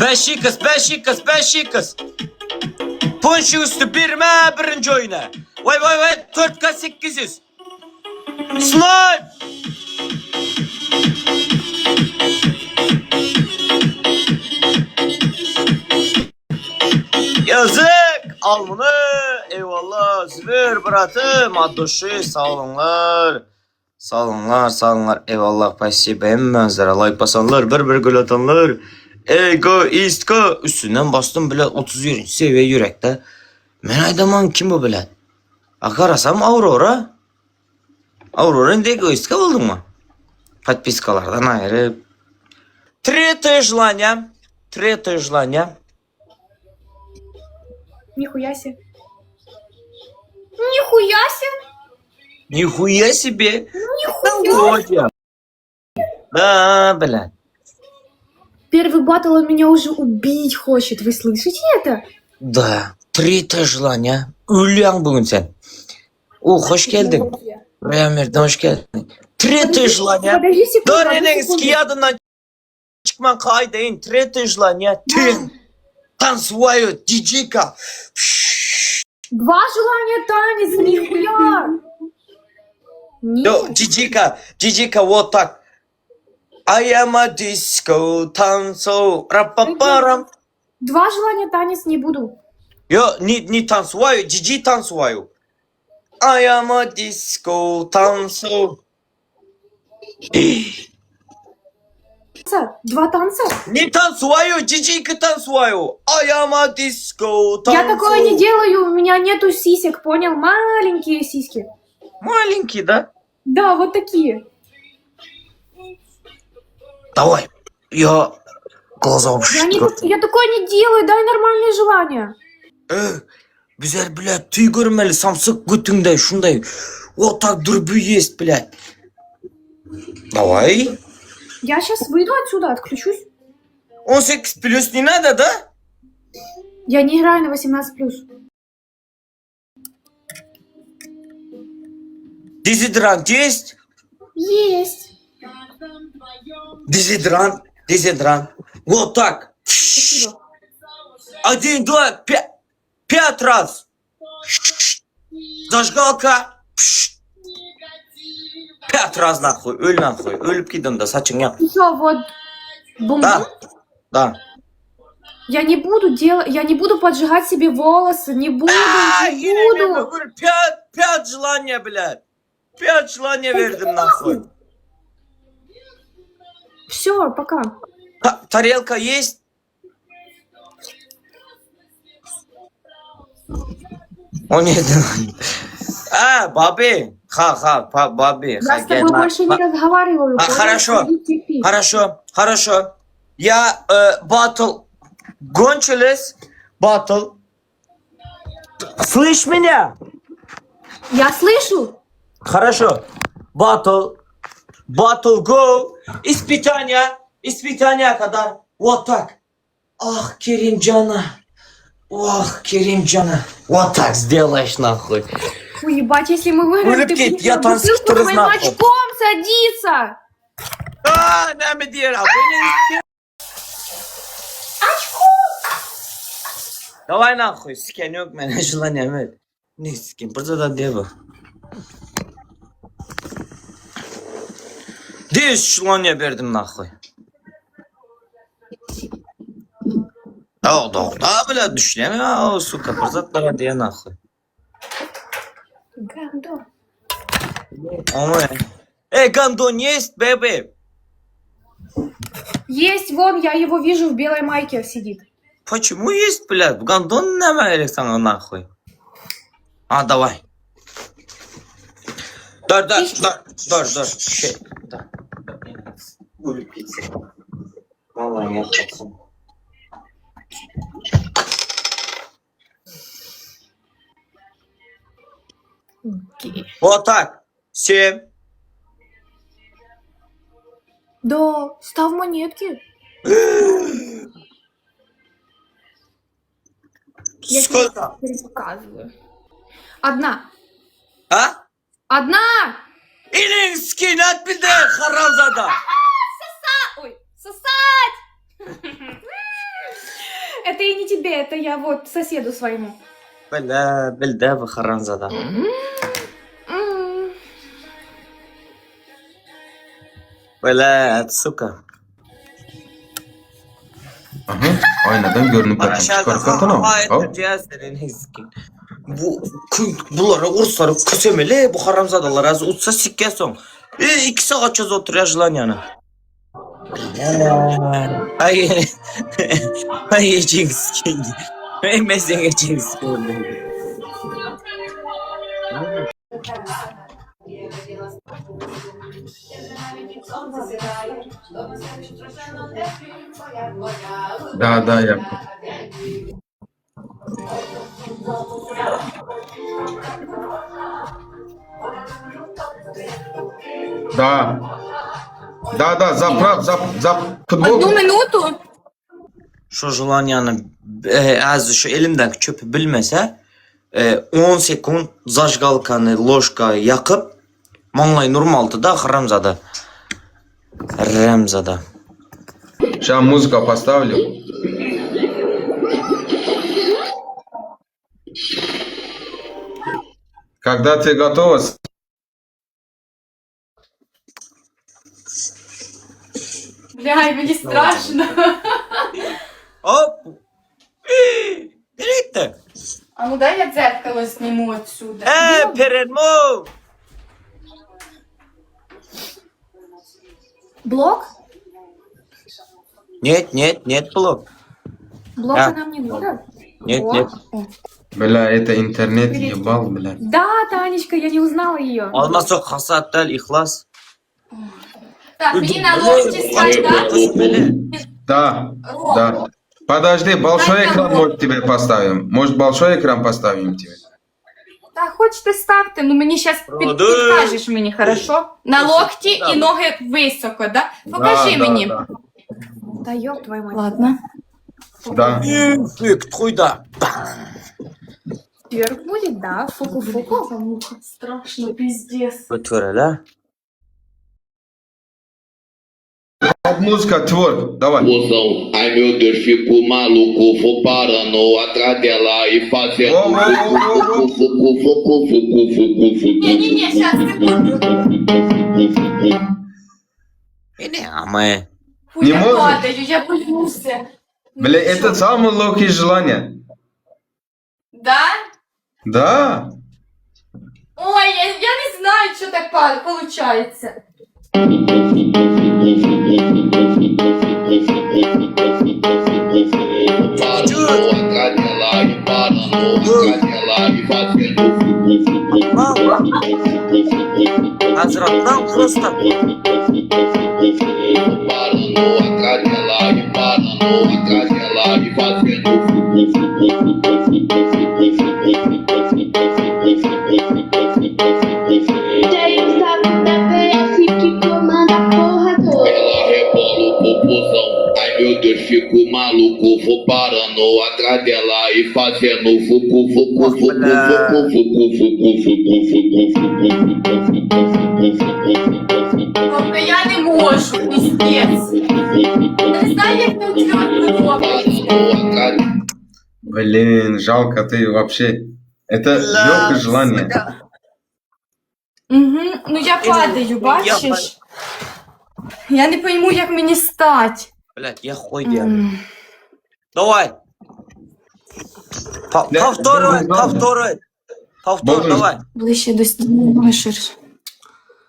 Beşi kız. Ponşi üstü birme birinci oyuna. Vay 4K 800. Slime. Yazık. Al bunu. Eyvallah. Zübür bratım. Aduşu sağ olunlar. Sağ olunlar. Eyvallah. Spasibo. Manzara like basanlar. Bir gol atanlar. Egoistka. Üstünden bastım bile 30 seviye yürekte. Men aydaman kim bu bilen? Akarasam Aurora. Aurora'nın da egoistka oldun mu? Подпискалардан ayırıp. Третье желание. Нихуя себе. Нихуя себе. Нихуя. Да, блядь. Первый батл он меня уже убить хочет. Вы слышите это? Да. Третье желание. Ölüyen bugün sen. Hoş geldin. Rüyamer'den hoş geldin. Tretье желание. Подожди секунду. Dönenin skiyadından çıkman kaydayın. Tretье желание. Тен. Танцуют. Диджика. Два желания танец, нихуя. Yo, Диджика вот так. I am a disco танцу. Рапапарам. Два желания танец не буду. Yo, не танцую, Диджи танцую. I am a disco танцу. Два танца? Не танцую, Диджика танцую. I am a disco танцу. Я такое не делаю, у меня нету сисек, понял? Маленькие сиськи. Маленький, да? Да, вот такие. Давай, я глаза Я такое не делаю, дай нормальные желания. Bizler, блядь, tüy görmeli, samsık götüngday, şunday. O tak dürbü есть, блядь. Давай. Я сейчас выйду отсюда, отключусь. 18 плюс не надо, да? Я не играю на 18+. Дезодорант есть? Есть. Дезодорант. Вот так. Спасибо. 1, 2, 5 раз. Зажигалка. 5 раз нахуй. Ölüp gidin de saçın yap. Все, вот. Бум-бум. Да. Я не буду поджигать себе волосы, не буду. 5 желания, блядь. 5 желания verdim нахуй. Все, пока. Тарелка есть? О, нет. Баби. Баби. Я с тобой больше не разговариваю. Хорошо. Я батл. Гончились. Батл. Слышь меня? Я слышу. Хорошо. Батл. Go. Испытания kadar. Вот так. Ах, Керимджана. Вот так сделаешь нахуй. Фу, ебать, если мы выиграем, ты Улыбки, я будешь танцую бутылку с моим нахуй. очком садиться. Ne mi diyor? Давай нахуй, скинь мене желание. Не скинь, просто да дева. 10 желание verdim нахуй. Да, бля, düşüneme сука, просто да diye нахуй. Гандон. Гандон есть, бэби? Есть, вон, я его вижу, в белой майке сидит. Почему есть, блядь? Гандон не Александр нахуй. Давай. Дар. Да. Улыбиться. Молодец, пацан. Вот так. 7. Да, став монетки. Сколько? Я показываю. Одна. Одна? Илинский надпиде харамзада. Ой, сосать! это и не тебе, это я вот соседу своему. Bildi bu haramzada. Böyle suka. Aha, aynadan görünüp kaçan. Çıkar kartını al. Bunlara ursları küsemeli bu haramzadalar az utsa sikke son. 2 saat çöz oturuyor lan yani. Ay. Ay yiyeceğiz kendi. Ay mesleğe geçeceğiz kendi. Да, я. Да. Да, заправ, футбол. Одну минуту. Şu желанияны az şu elimden çöpü bilmese 10 sekund zajgalkanı ложка yakıp manlay normaldı da haramzada. Рамзада. Сейчас музыку поставлю. Когда ты готова, Бля, мені страшно. Оп! Берите! А ну дай я дзеркало сниму отсюда. Передмо! Блок? Нет, блок. Блока нам не надо. Нет, О. нет. О. бля, это интернет ебал, бля. Да, Танечка, я не узнала ее. Olmazsa hasattal ihlas. Так, мне на локти стать, да? Да. Подожди, большой экран может тебе поставим. Может, большой экран поставим тебе? Та хочете ставте, ну мені зараз Роди. підкажеш мені, хорошо? На локті Да. і ноги високо, да? Покажи мені. Да. Та ёб твою мать. Ладно. Да. Эффект, хуйда. Вверх будет, да? Фуку-фуку. Страшно, пиздец. Götürele. Под музыка, тверк, давай. Mozão, ai meu Deus, fico maluco, vou parando atrás dela e fazendo Не-не-не, сейчас, секунду. Ne ama. Фу, Не я можешь? падаю, я боюся. Бля, это самое легкое желание. Да? Да. Ой, я не знаю, что так получается. parando atrás dela e parando atrás dela e fazendo Hazratdan просто. parando atrás dela e parando atrás dela e fazendo Tem o saco da PS que comanda a porra toda. ela rebola o popozão. Ai meu Deus, fico maluco, vou parando atrás dela e fazendo fucu fucu fucu fucu fucu fucu fucu Тобто я не можу, пиздец. Я не знаю, як не утвердно робити. Блин, жалко ты вообще. Это легкое желание. Угу. Ну я падаю, бачиш? Я не пойму, як мені стать. Блять, я хуй делаю. Давай. Повторюй. Повтор, Боже. давай. Ближче до стіни ширше.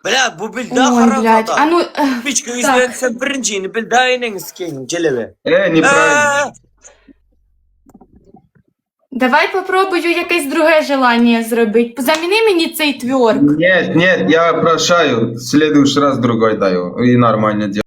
Бля, bu bilda Ой, блядь. А haramzada. ну, Piçka yüzden sen birinciyini bilda inen skenin celebe. Неправильно. давай попробую якесь друге желання зробити. Заміни мені цей тверк. Нет, я прощаю. В следующий раз другой даю. И нормально делаю.